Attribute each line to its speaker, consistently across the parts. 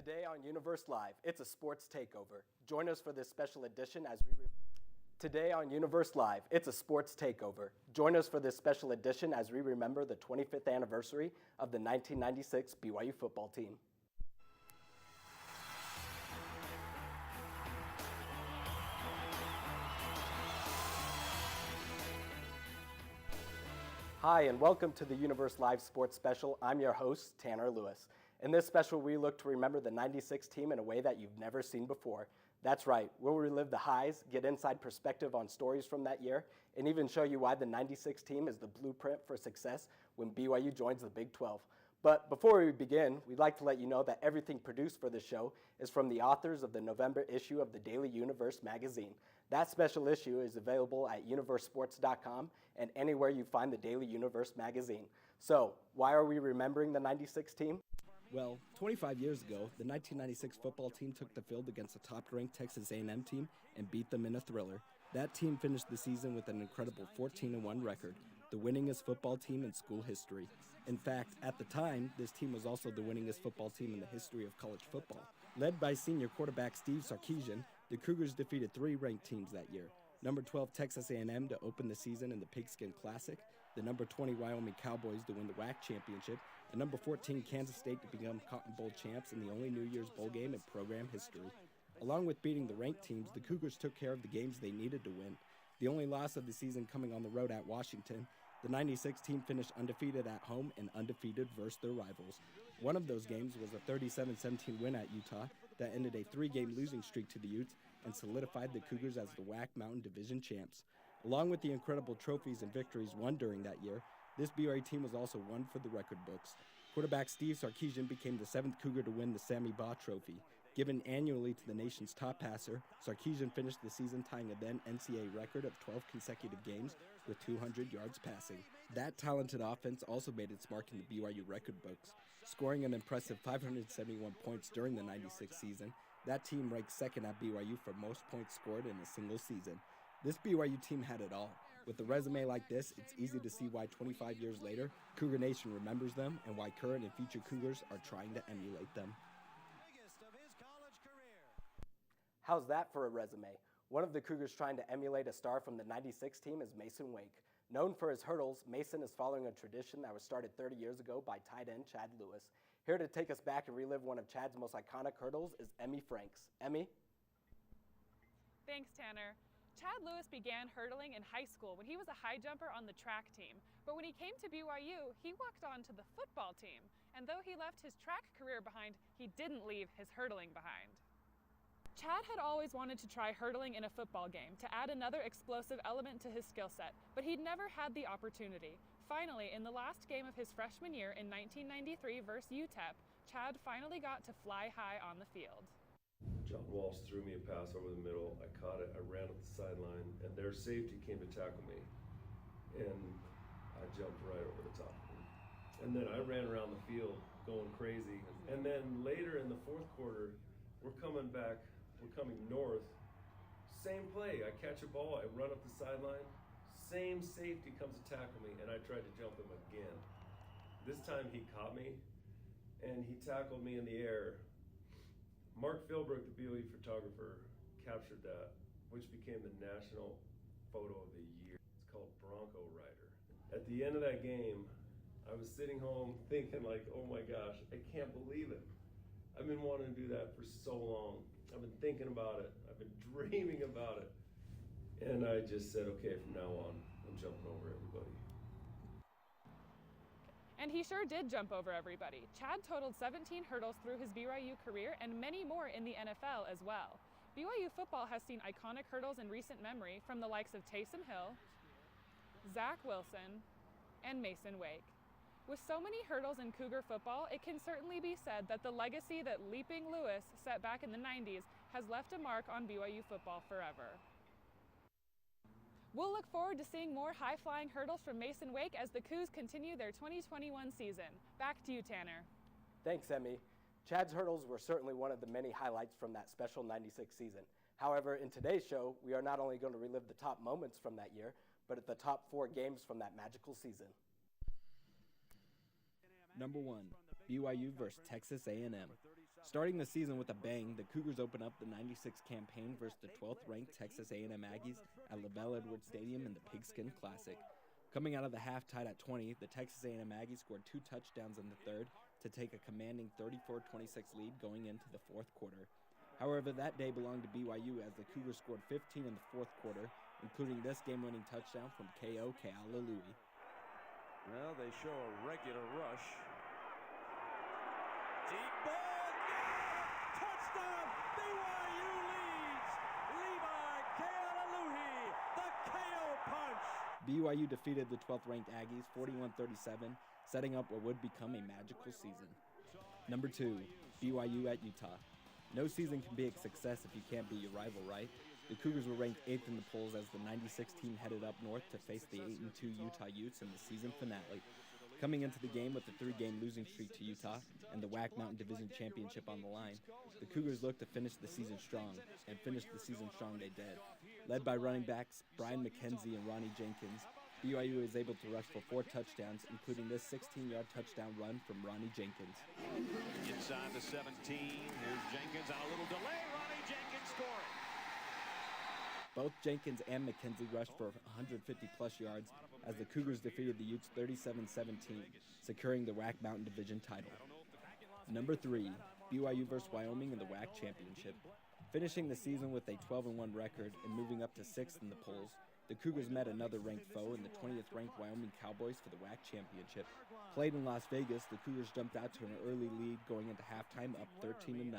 Speaker 1: Today on UniverseLive, it's a sports takeover. Join us for this special edition as Today on UniverseLive, it's a sports takeover. Join us for this special edition as we remember the 25th anniversary of the 1996 BYU football team. Hi, and welcome to the UniverseLive Sports Special. I'm your host, Tanner Lewis. In this special, we look to remember the 96 team in a way that you've never seen before. That's right, we'll relive the highs, get inside perspective on stories from that year, and even show you why the 96 team is the blueprint for success when BYU joins the Big 12. But before we begin, we'd like to let you know that everything produced for this show is from the authors of the November issue of the Daily Universe magazine. That special issue is available at universesports.com and anywhere you find the Daily Universe magazine. So, why are we remembering the 96 team?
Speaker 2: Well, 25 years ago, the 1996 football team took the field against the top-ranked Texas A&M team and beat them in a thriller. That team finished the season with an incredible 14-1 record, the winningest football team in school history. In fact, at the time, this team was also the winningest football team in the history of college football. Led by senior quarterback Steve Sarkisian, the Cougars defeated three ranked teams that year. Number 12 Texas A&M to open the season in the Pigskin Classic, the number 20 Wyoming Cowboys to win the WAC championship, and number 14 Kansas State to become Cotton Bowl champs in the only New Year's Bowl game in program history. Along with beating the ranked teams, the Cougars took care of the games they needed to win. The only loss of the season coming on the road at Washington, the 96 team finished undefeated at home and undefeated versus their rivals. One of those games was a 37-17 win at Utah that ended a three-game losing streak to the Utes and solidified the Cougars as the WAC Mountain Division champs. Along with the incredible trophies and victories won during that year, this BYU team was also one for the record books. Quarterback Steve Sarkisian became the seventh Cougar to win the Sammy Baugh Trophy. Given annually to the nation's top passer, Sarkisian finished the season tying a then NCAA record of 12 consecutive games with 200 yards passing. That talented offense also made its mark in the BYU record books. Scoring an impressive 571 points during the 96 season, that team ranked second at BYU for most points scored in a single season. This BYU team had it all. With a resume like this, it's easy to see why 25 years later, Cougar Nation remembers them and why current and future Cougars are trying to emulate them.
Speaker 1: How's that for a resume? One of the Cougars trying to emulate a star from the 96 team is Mason Wake. Known for his hurdles, Mason is following a tradition that was started 30 years ago by tight end Chad Lewis. Here to take us back and relive one of Chad's most iconic hurdles is Emmy Franks. Emmy?
Speaker 3: Thanks, Tanner. Chad Lewis began hurdling in high school when he was a high jumper on the track team. But when he came to BYU, he walked on to the football team. And though he left his track career behind, he didn't leave his hurdling behind. Chad had always wanted to try hurdling in a football game to add another explosive element to his skill set, but he'd never had the opportunity. Finally, in the last game of his freshman year in 1993 versus UTEP, Chad finally got to fly high on the field.
Speaker 4: John Walsh threw me a pass over the middle. I caught it. I ran up the sideline, and their safety came to tackle me, and I jumped right over the top of him. And then I ran around the field going crazy. And then later in the fourth quarter, we're coming north. Same play. I catch a ball. I run up the sideline. Same safety comes to tackle me, and I tried to jump him again. This time he caught me, and he tackled me in the air. Mark Philbrook, the BYU photographer, captured that, which became the national photo of the year. It's called Bronco Rider. At the end of that game, I was sitting home thinking like, oh my gosh, I can't believe it. I've been wanting to do that for so long. I've been thinking about it. I've been dreaming about it. And I just said, okay, from now on, I'm jumping over everybody.
Speaker 3: And he sure did jump over everybody. Chad totaled 17 hurdles through his BYU career and many more in the NFL as well. BYU football has seen iconic hurdles in recent memory from the likes of Taysom Hill, Zach Wilson, and Mason Wake. With so many hurdles in Cougar football, it can certainly be said that the legacy that Leaping Lewis set back in the 90s has left a mark on BYU football forever. We'll look forward to seeing more high-flying hurdles from Mason Wake as the Cougs continue their 2021 season. Back to you, Tanner.
Speaker 1: Thanks, Emmy. Chad's hurdles were certainly one of the many highlights from that special 96 season. However, in today's show, we are not only going to relive the top moments from that year, but the top 4 games from that magical season.
Speaker 2: Number 1, BYU versus Texas A&M. Starting the season with a bang, the Cougars open up the '96 campaign versus the 12th-ranked Texas A&M Aggies at LaBelle Edwards Stadium in the Pigskin Classic. Coming out of the half tied at 20, the Texas A&M Aggies scored 2 touchdowns in the third to take a commanding 34-26 lead going into the fourth quarter. However, that day belonged to BYU as the Cougars scored 15 in the fourth quarter, including this game-winning touchdown from K.O. Kealalui.
Speaker 5: Well, they show a regular rush. Deep ball, yeah! Touchdown! BYU leads! Levi Kealalui, the KO punch!
Speaker 2: BYU defeated the 12th-ranked Aggies 41-37, setting up what would become a magical season. Number 2, BYU at Utah. No season can be a success if you can't beat your rival, right? The Cougars were ranked 8th in the polls as the '96 team headed up north to face the 8-2 Utah Utes in the season finale. Coming into the game with a 3-game losing streak to Utah and the WAC Mountain Division Championship on the line, the Cougars looked to finish the season strong, and finish the season strong they did. Led by running backs Brian McKenzie and Ronnie Jenkins, BYU was able to rush for 4 touchdowns, including this 16-yard touchdown run from Ronnie Jenkins.
Speaker 5: Inside the 17, here's Jenkins on a little delay. Ronnie Jenkins scoring.
Speaker 2: Both Jenkins and McKenzie rushed for 150-plus yards as the Cougars defeated the Utes 37-17, securing the WAC Mountain Division title. Number 3, BYU vs. Wyoming in the WAC Championship. Finishing the season with a 12-1 record and moving up to 6th in the polls, the Cougars met another ranked foe in the 20th-ranked Wyoming Cowboys for the WAC Championship. Played in Las Vegas, the Cougars jumped out to an early lead going into halftime up 13-0.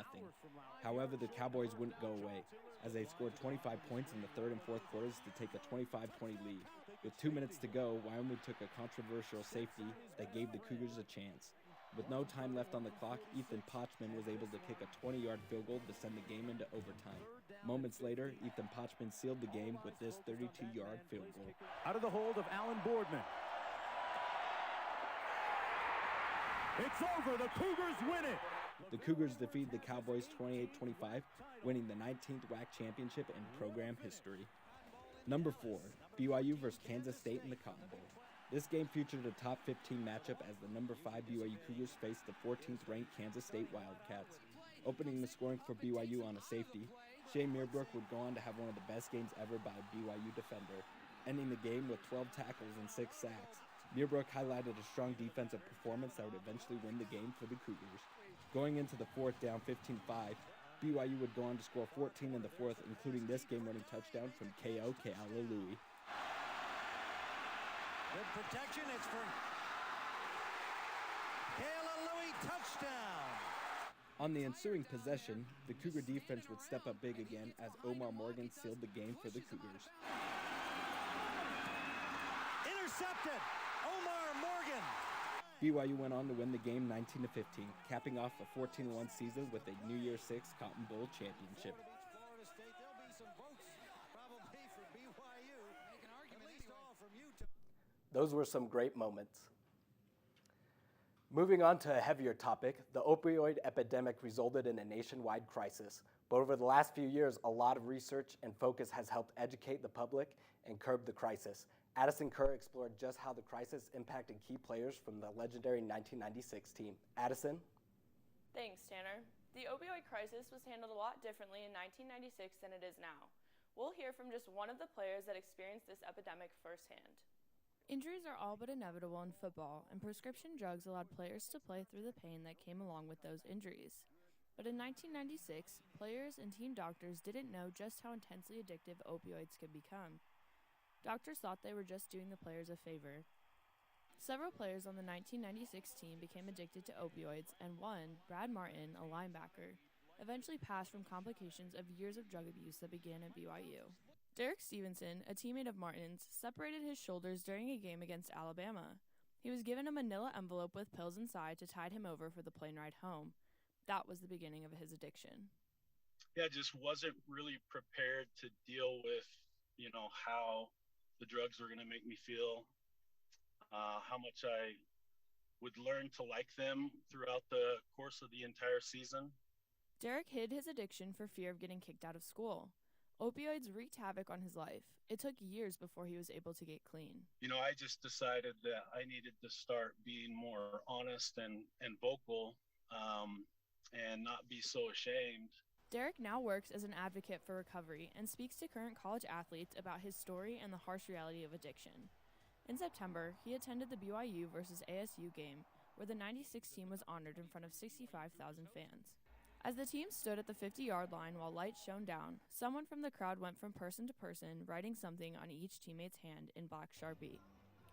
Speaker 2: However, the Cowboys wouldn't go away, as they scored 25 points in the third and fourth quarters to take a 25-20 lead. With 2 minutes to go, Wyoming took a controversial safety that gave the Cougars a chance. With no time left on the clock, Ethan Potchman was able to kick a 20-yard field goal to send the game into overtime. Moments later, Ethan Potchman sealed the game with this 32-yard field goal.
Speaker 6: Out of the hold of Alan Boardman. It's over. The Cougars win it.
Speaker 2: The Cougars defeated the Cowboys 28-25, winning the 19th WAC championship in program history. Number 4, BYU vs. Kansas State in the Cotton Bowl. This game featured a top 15 matchup as the number 5 BYU Cougars faced the 14th-ranked Kansas State Wildcats. Opening the scoring for BYU on a safety, Shane Meerbrook would go on to have one of the best games ever by a BYU defender, ending the game with 12 tackles and 6 sacks. Meerbrook highlighted a strong defensive performance that would eventually win the game for the Cougars. Going into the fourth down 15-5, BYU would go on to score 14 in the fourth, including this game-winning touchdown from K.O. Kealalui.
Speaker 5: Good protection. It's for Kealalui, touchdown.
Speaker 2: On the ensuing possession, the Cougar defense would step up big again as Omar Morgan sealed the game for the Cougars.
Speaker 5: Intercepted. Omar Morgan.
Speaker 2: BYU went on to win the game 19-15, capping off a 14-1 season with a New Year's 6 Cotton Bowl championship.
Speaker 5: Florida State, there'll be some votes probably for BYU. At least all from Utah.
Speaker 1: Those were some great moments. Moving on to a heavier topic, the opioid epidemic resulted in a nationwide crisis. But over the last few years, a lot of research and focus has helped educate the public and curb the crisis. Addison Kerr explored just how the crisis impacted key players from the legendary 1996 team. Addison?
Speaker 7: Thanks, Tanner. The opioid crisis was handled a lot differently in 1996 than it is now. We'll hear from just one of the players that experienced this epidemic firsthand.
Speaker 8: Injuries are all but inevitable in football, and prescription drugs allowed players to play through the pain that came along with those injuries. But in 1996, players and team doctors didn't know just how intensely addictive opioids could become. Doctors thought they were just doing the players a favor. Several players on the 1996 team became addicted to opioids, and one, Brad Martin, a linebacker, eventually passed from complications of years of drug abuse that began at BYU. Derek Stevenson, a teammate of Martin's, separated his shoulders during a game against Alabama. He was given a manila envelope with pills inside to tide him over for the plane ride home. That was the beginning of his addiction.
Speaker 9: Yeah, I just wasn't really prepared to deal with, how the drugs were going to make me feel, how much I would learn to like them throughout the course of the entire season.
Speaker 8: Derek hid his addiction for fear of getting kicked out of school. Opioids wreaked havoc on his life. It took years before he was able to get clean.
Speaker 9: I just decided that I needed to start being more honest and vocal, and and not be so ashamed.
Speaker 8: Derek now works as an advocate for recovery and speaks to current college athletes about his story and the harsh reality of addiction. In September, he attended the BYU versus ASU game, where the 96 team was honored in front of 65,000 fans. As the team stood at the 50-yard line while lights shone down, someone from the crowd went from person to person, writing something on each teammate's hand in black Sharpie.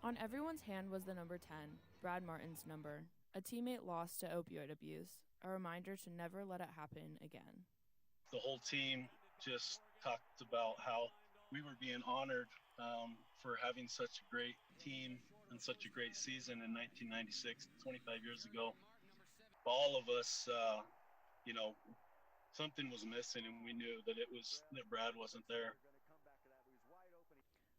Speaker 8: On everyone's hand was the number 10, Brad Martin's number, a teammate lost to opioid abuse, a reminder to never let it happen again.
Speaker 9: The whole team just talked about how we were being honored for having such a great team and such a great season in 1996, 25 years ago. All of us, something was missing, and we knew that Brad wasn't there.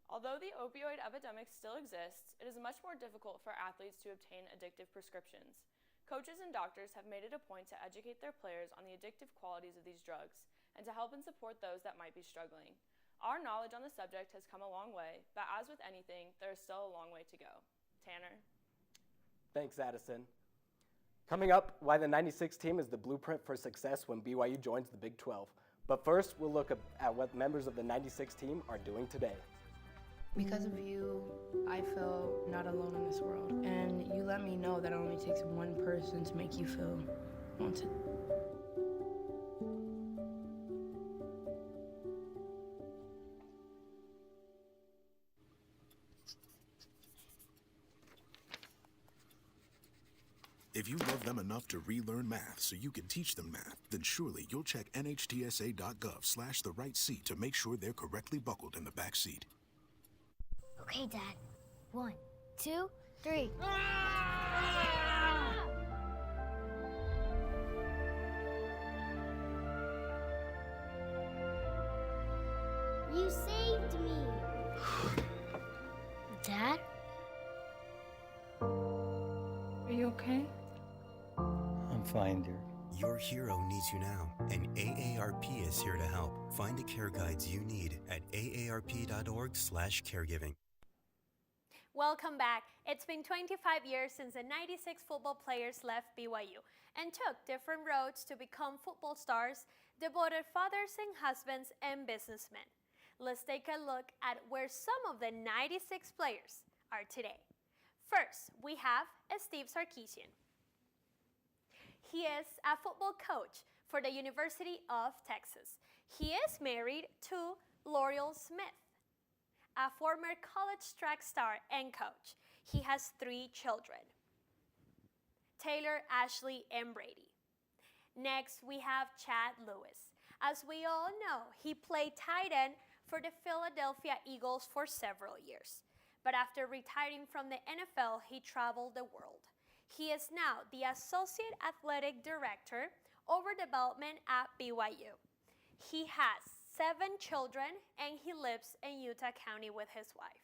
Speaker 7: Although the opioid epidemic still exists, it is much more difficult for athletes to obtain addictive prescriptions. Coaches and doctors have made it a point to educate their players on the addictive qualities of these drugs and to help and support those that might be struggling. Our knowledge on the subject has come a long way, but as with anything, there is still a long way to go. Tanner?
Speaker 1: Thanks, Addison. Coming up, why the 96 team is the blueprint for success when BYU joins the Big 12. But first, we'll look at what members of the 96 team are doing today.
Speaker 10: Because of you, I feel not alone in this world. And you let me know that it only takes one person to make you feel wanted.
Speaker 11: If you love them enough to relearn math so you can teach them math, then surely you'll check nhtsa.gov/the right seat to make sure they're correctly buckled in the back seat.
Speaker 12: Okay, Dad. 1, 2, 3. You saved me. Dad?
Speaker 10: Are you okay?
Speaker 13: I'm fine, dear.
Speaker 14: Your hero needs you now, and AARP is here to help. Find the care guides you need at aarp.org/caregiving.
Speaker 15: Welcome back. It's been 25 years since the 96 football players left BYU and took different roads to become football stars, devoted fathers and husbands, and businessmen. Let's take a look at where some of the 96 players are today. First, we have Steve Sarkisian. He is a football coach for the University of Texas. He is married to L'Oreal Smith, a former college track star and coach. He has 3 children, Taylor, Ashley, and Brady. Next, we have Chad Lewis. As we all know, he played tight end for the Philadelphia Eagles for several years. But after retiring from the NFL, he traveled the world. He is now the Associate Athletic Director over development at BYU. He has 7 children and he lives in Utah County with his wife.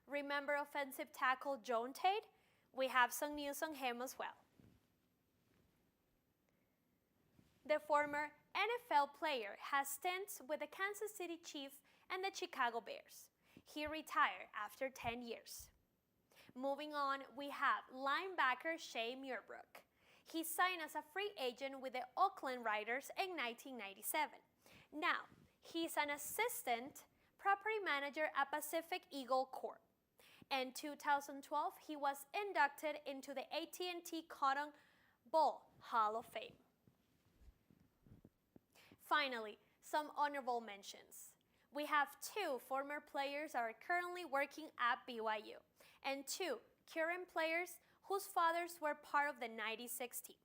Speaker 15: Remember offensive tackle Joan Tate? We have some news on him as well. The former NFL player has stints with the Kansas City Chiefs and the Chicago Bears. He retired after 10 years. Moving on, we have linebacker Shea Muirbrook. He signed as a free agent with the Oakland Raiders in 1997. Now, he's an assistant property manager at Pacific Eagle Corp. In 2012, he was inducted into the AT&T Cotton Bowl Hall of Fame. Finally, some honorable mentions. We have 2 former players that are currently working at BYU, and 2 current players whose fathers were part of the 96 team.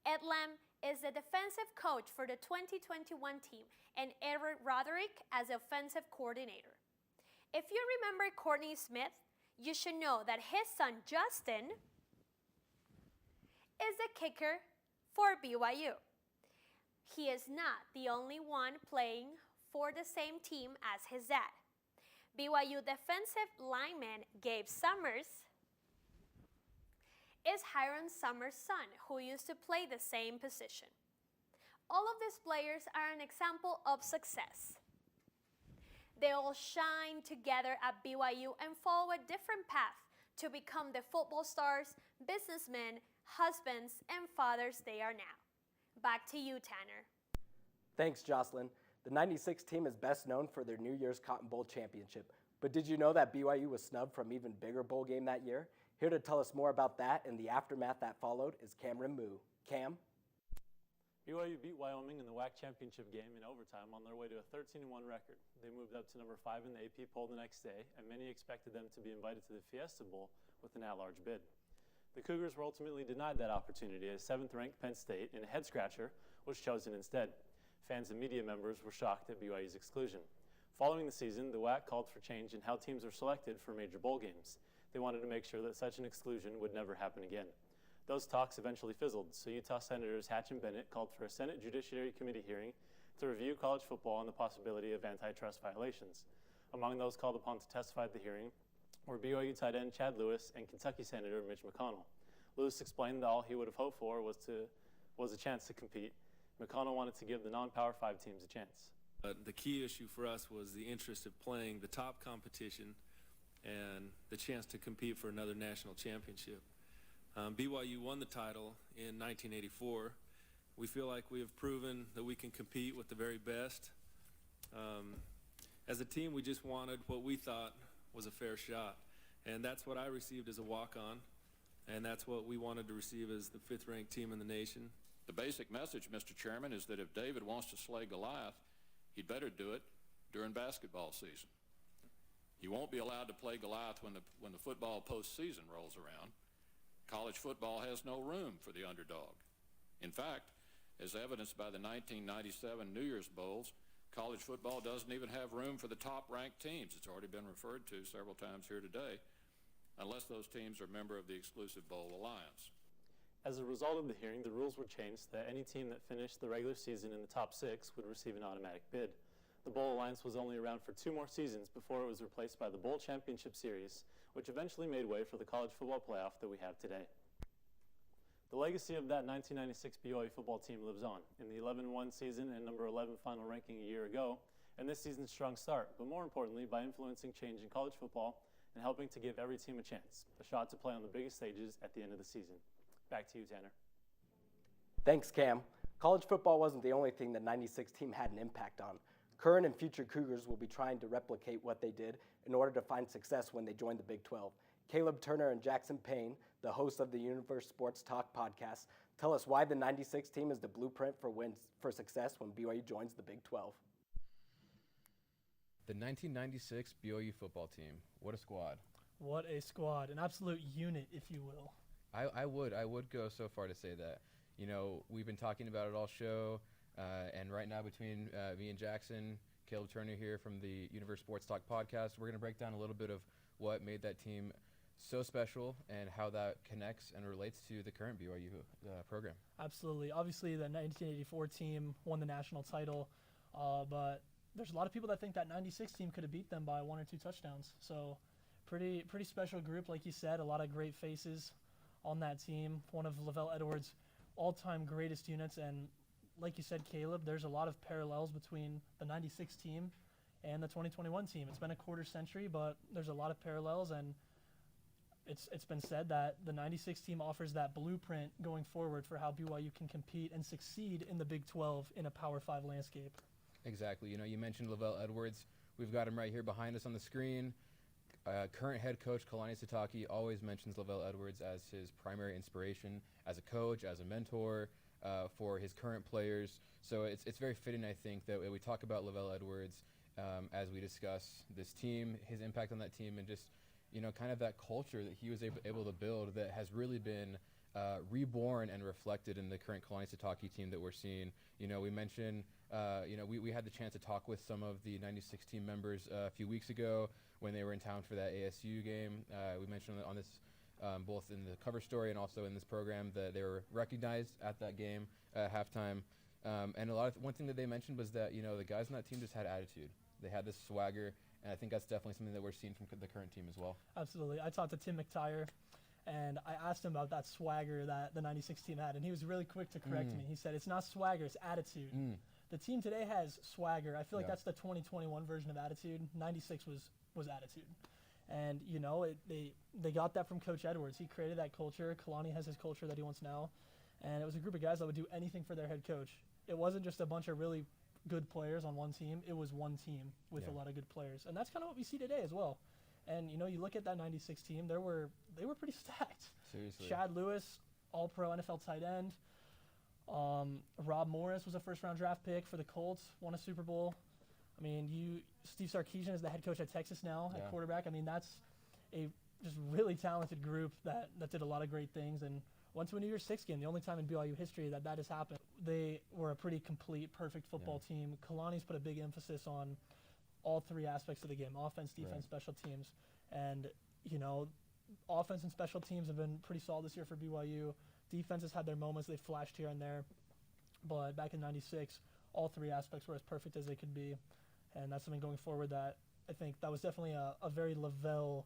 Speaker 15: Ed Lamb is the defensive coach for the 2021 team, and Eric Roderick as the offensive coordinator. If you remember Courtney Smith, you should know that his son Justin is the kicker for BYU. He is not the only one playing for the same team as his dad. BYU defensive lineman Gabe Summers is Hiram Summers' son, who used to play the same position. All of these players are an example of success. They all shine together at BYU and follow a different path to become the football stars, businessmen, husbands, and fathers they are now. Back to you, Tanner.
Speaker 1: Thanks, Jocelyn. The 96 team is best known for their New Year's Cotton Bowl championship. But did you know that BYU was snubbed from even bigger bowl game that year? Here to tell us more about that and the aftermath that followed is Cameron Moo. Cam?
Speaker 16: BYU beat Wyoming in the WAC championship game in overtime on their way to a 13-1 record. They moved up to number 5 in the AP poll the next day, and many expected them to be invited to the Fiesta Bowl with an at-large bid. The Cougars were ultimately denied that opportunity as 7th-ranked Penn State, in a head-scratcher, was chosen instead. Fans and media members were shocked at BYU's exclusion. Following the season, the WAC called for change in how teams are selected for major bowl games. They wanted to make sure that such an exclusion would never happen again. Those talks eventually fizzled, so Utah Senators Hatch and Bennett called for a Senate Judiciary Committee hearing to review college football and the possibility of antitrust violations. Among those called upon to testify at the hearing were BYU tight end Chad Lewis and Kentucky Senator Mitch McConnell. Lewis explained that all he would have hoped for was a chance to compete. McConnell wanted to give the non-Power 5 teams a chance.
Speaker 17: The key issue for us was the interest of playing the top competition and the chance to compete for another national championship. BYU won the title in 1984. We feel like we have proven that we can compete with the very best. As a team, we just wanted what we thought was a fair shot, and that's what I received as a walk-on, and that's what we wanted to receive as the 5th-ranked team in the nation.
Speaker 18: The basic message, Mr. Chairman, is that if David wants to slay Goliath, he'd better do it during basketball season. He won't be allowed to play Goliath when the football postseason rolls around. College football has no room for the underdog. In fact, as evidenced by the 1997 New Year's Bowls, college football doesn't even have room for the top-ranked teams. It's already been referred to several times here today, unless those teams are a member of the exclusive bowl alliance.
Speaker 16: As a result of the hearing, the rules were changed that any team that finished the regular season in the top 6 would receive an automatic bid. The Bowl Alliance was only around for 2 more seasons before it was replaced by the Bowl Championship Series, which eventually made way for the college football playoff that we have today. The legacy of that 1996 BYU football team lives on in the 11-1 season and number 11 final ranking a year ago, and this season's strong start, but more importantly, by influencing change in college football and helping to give every team a chance, a shot to play on the biggest stages at the end of the season. Back to you, Tanner.
Speaker 1: Thanks, Cam. College football wasn't the only thing the 96 team had an impact on. Current and future Cougars will be trying to replicate what they did in order to find success when they joined the Big 12. Caleb Turner and Jackson Payne, the hosts of the Universe Sports Talk podcast, tell us why the 96 team is the blueprint for success when BYU joins the Big 12.
Speaker 19: The 1996 BYU football team. What a squad.
Speaker 20: What a squad. An absolute unit, if you will.
Speaker 19: I would go so far to say that. You know, we've been talking about it all show, and right now between me and Jackson, Caleb Turner here from the Universe Sports Talk podcast, we're going to break down a little bit of what made that team so special and how that connects and relates to the current BYU program.
Speaker 20: Absolutely. Obviously, the 1984 team won the national title, but there's a lot of people that think that 96 team could have beat them by 1 or 2 touchdowns. So pretty special group, like you said, a lot of great faces on that team. One of Lavelle Edwards' all-time greatest units, and like you said, Caleb, there's a lot of parallels between the 96 team and the 2021 team. It's been a quarter century, but there's a lot of parallels, and it's been said that the 96 team offers that blueprint going forward for how BYU can compete and succeed in the Big 12 in a Power 5 landscape.
Speaker 19: Exactly. You know, you mentioned Lavelle Edwards. We've got him right here behind us on the screen. Current head coach Kalani Sitake always mentions Lavelle Edwards as his primary inspiration as a coach, as a mentor for his current players. So it's very fitting, I think, that we talk about Lavelle Edwards as we discuss this team, his impact on that team, and just, you know, kind of that culture that he was able to build that has really been reborn and reflected in the current Kalani Sitake team that we're seeing. You know, we mentioned, we had the chance to talk with some of the 96 team members a few weeks ago when they were in town for that ASU game. We mentioned on this, both in the cover story and also in this program, that they were recognized at that game at halftime. And one thing that they mentioned was that, you know, the guys on that team just had attitude. They had this swagger, and I think that's definitely something that we're seeing from the current team as well.
Speaker 20: Absolutely. I talked to Tim McTire, and I asked him about that swagger that the 96 team had, and he was really quick to correct me. He said, it's not swagger, it's attitude. The team today has swagger. I feel like that's the 2021 version of attitude. 96 was attitude. And, you know, they got that from Coach Edwards. He created that culture. Kalani has his culture that he wants now. And it was a group of guys that would do anything for their head coach. It wasn't just a bunch of really good players on one team. It was one team with a lot of good players. And that's kind of what we see today as well. And, you know, you look at that 96 team, they were pretty stacked.
Speaker 19: Seriously.
Speaker 20: Chad Lewis, all-pro NFL tight end. Rob Morris was a first-round draft pick for the Colts, won a Super Bowl. I mean, Steve Sarkisian is the head coach at Texas now at quarterback. I mean, that's a just really talented group that did a lot of great things and went to a New Year's Six game, the only time in BYU history that has happened. They were a pretty complete, perfect football team. Kalani's put a big emphasis on all three aspects of the game, offense, defense, special teams. And, you know, offense and special teams have been pretty solid this year for BYU. Defense has had their moments. They've flashed here and there. But back in 96, all three aspects were as perfect as they could be. And that's something going forward that I think that was definitely a very Lavelle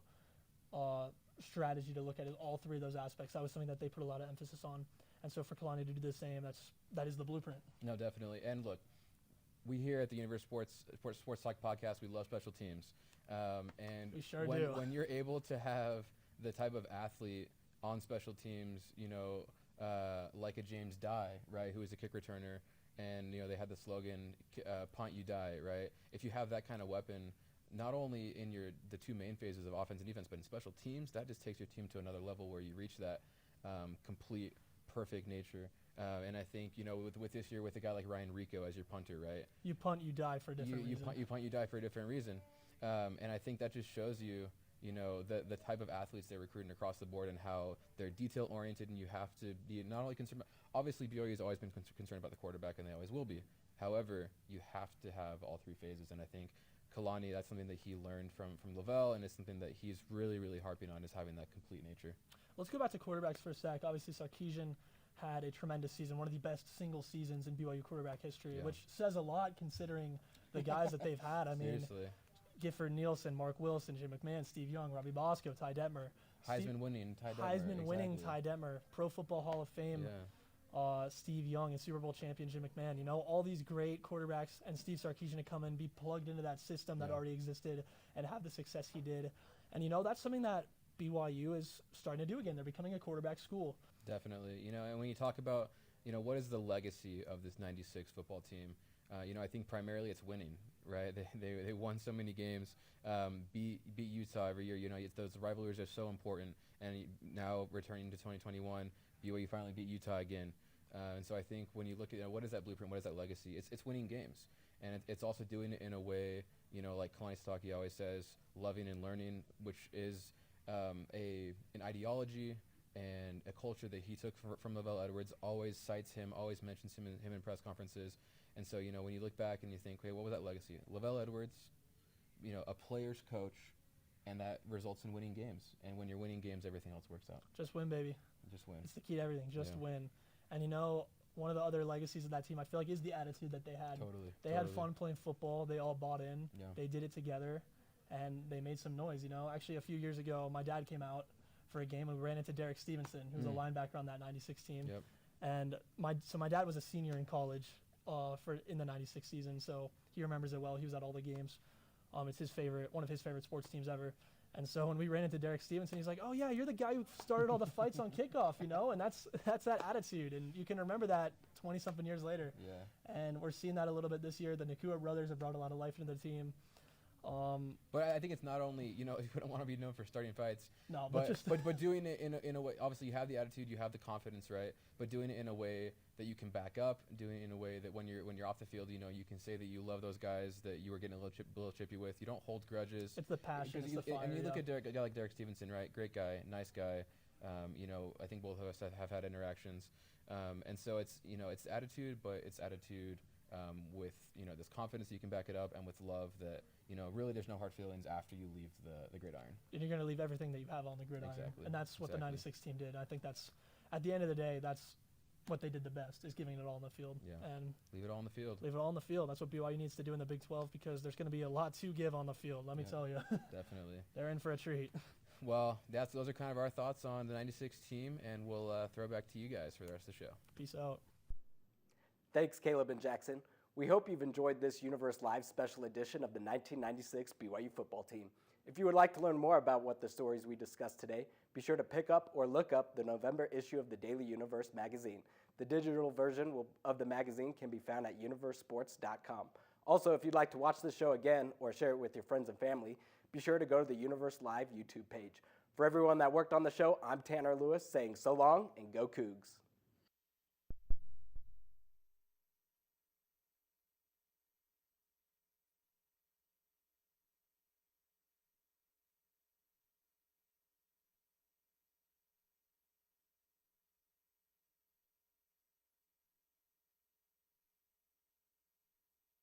Speaker 20: strategy to look at, is all three of those aspects. That was something that they put a lot of emphasis on. And so for Kalani to do the same, that is the blueprint.
Speaker 19: No, definitely. And look, we here at the Universe Sports Talk podcast, we love special teams. And
Speaker 20: we sure do.
Speaker 19: When you're able to have the type of athlete on special teams, you know, like a James Dye, right, who is a kick returner, and, you know, they had the slogan, punt you die, right? If you have that kind of weapon, not only in the two main phases of offense and defense, but in special teams, that just takes your team to another level where you reach that complete, perfect nature. And I think, you know, with this year, with a guy like Ryan Rico as your punter, right?
Speaker 20: You punt, you die for a different reason.
Speaker 19: You punt, you die for a different reason. And I think that just shows you, you know, the type of athletes they're recruiting across the board and how they're detail-oriented, and you have to be not only concerned about, obviously BYU has always been concerned about the quarterback, and they always will be. However, you have to have all three phases, and I think Kalani, that's something that he learned from Lavelle, and it's something that he's really, really harping on, is having that complete nature.
Speaker 20: Let's go back to quarterbacks for a sec. Obviously, Sarkisian had a tremendous season, one of the best single seasons in BYU quarterback history, which says a lot considering the guys that they've had. I mean, Gifford Nielsen, Mark Wilson, Jim McMahon, Steve Young, Robbie Bosco, Ty Detmer.
Speaker 19: Heisman-winning Ty Detmer.
Speaker 20: Ty Detmer, Pro Football Hall of Fame. Steve Young and Super Bowl champion Jim McMahon. You know, all these great quarterbacks, and Steve Sarkisian to come and be plugged into that system that already existed and have the success he did. And, you know, that's something that BYU is starting to do again. They're becoming a quarterback school.
Speaker 19: Definitely. You know, and when you talk about, you know, what is the legacy of this 96 football team, you know, I think primarily it's winning, right? They won so many games, beat Utah every year. You know, those rivalries are so important. And now returning to 2021, BYU finally beat Utah again. And so I think when you look at, you know, what is that blueprint, what is that legacy, it's winning games. And it's also doing it in a way, you know, like Kalani Sitake always says, loving and learning, which is an ideology and a culture that he took from Lavelle Edwards, always cites him, always mentions him in press conferences. And so, you know, when you look back and you think, hey, what was that legacy? Lavelle Edwards, you know, a player's coach, and that results in winning games. And when you're winning games, everything else works out.
Speaker 20: Just win, baby.
Speaker 19: Just win.
Speaker 20: It's the key to everything, just win. And, you know, one of the other legacies of that team, I feel like, is the attitude that they had. They had fun playing football. They all bought in. They did it together, and they made some noise, you know. Actually, a few years ago, my dad came out for a game, and we ran into Derek Stevenson, who was a linebacker on that 96 team. And my dad was a senior in college in the 96 season, so he remembers it well. He was at all the games. It's one of his favorite sports teams ever. And so when we ran into Derek Stevenson, he's like, "Oh yeah, you're the guy who started all the fights on kickoff, you know." And that's that attitude, and you can remember that 20-something years later. And we're seeing that a little bit this year. The Nakua brothers have brought a lot of life into the team.
Speaker 19: But I think it's not only, you know, you don't want to be known for starting fights.
Speaker 20: No,
Speaker 19: but doing it in a way. Obviously, you have the attitude, you have the confidence, right? But doing it in a way that you can back up, doing it in a way that when you're off the field, you know, you can say that you love those guys that you were getting a little chippy with. You don't hold grudges.
Speaker 20: It's the passion. It's the fire,
Speaker 19: and you look at a guy like Derek Stevenson, right? Great guy, nice guy. You know, I think both of us have had interactions, and so it's, you know, it's attitude, but it's attitude with, you know, this confidence that you can back it up, and with love that, you know, really there's no hard feelings after you leave the gridiron.
Speaker 20: And you're going to leave everything that you have on the gridiron.
Speaker 19: Exactly.
Speaker 20: And that's what the 96 team did. I think that's, at the end of the day, that's what they did the best, is giving it all on the field. And
Speaker 19: leave it all on the field.
Speaker 20: Leave it all on the field. That's what BYU needs to do in the Big 12, because there's going to be a lot to give on the field, let me tell you.
Speaker 19: Definitely.
Speaker 20: They're in for a treat.
Speaker 19: Well, those are kind of our thoughts on the 96 team, and we'll throw back to you guys for the rest of the show.
Speaker 20: Peace out.
Speaker 1: Thanks, Caleb and Jackson. We hope you've enjoyed this UniverseLive special edition of the 1996 BYU football team. If you would like to learn more about what the stories we discussed today, be sure to pick up or look up the November issue of the Daily Universe magazine. The digital version of the magazine can be found at universesports.com. Also, if you'd like to watch the show again or share it with your friends and family, be sure to go to the UniverseLive YouTube page. For everyone that worked on the show, I'm Tanner Lewis saying so long and go Cougs.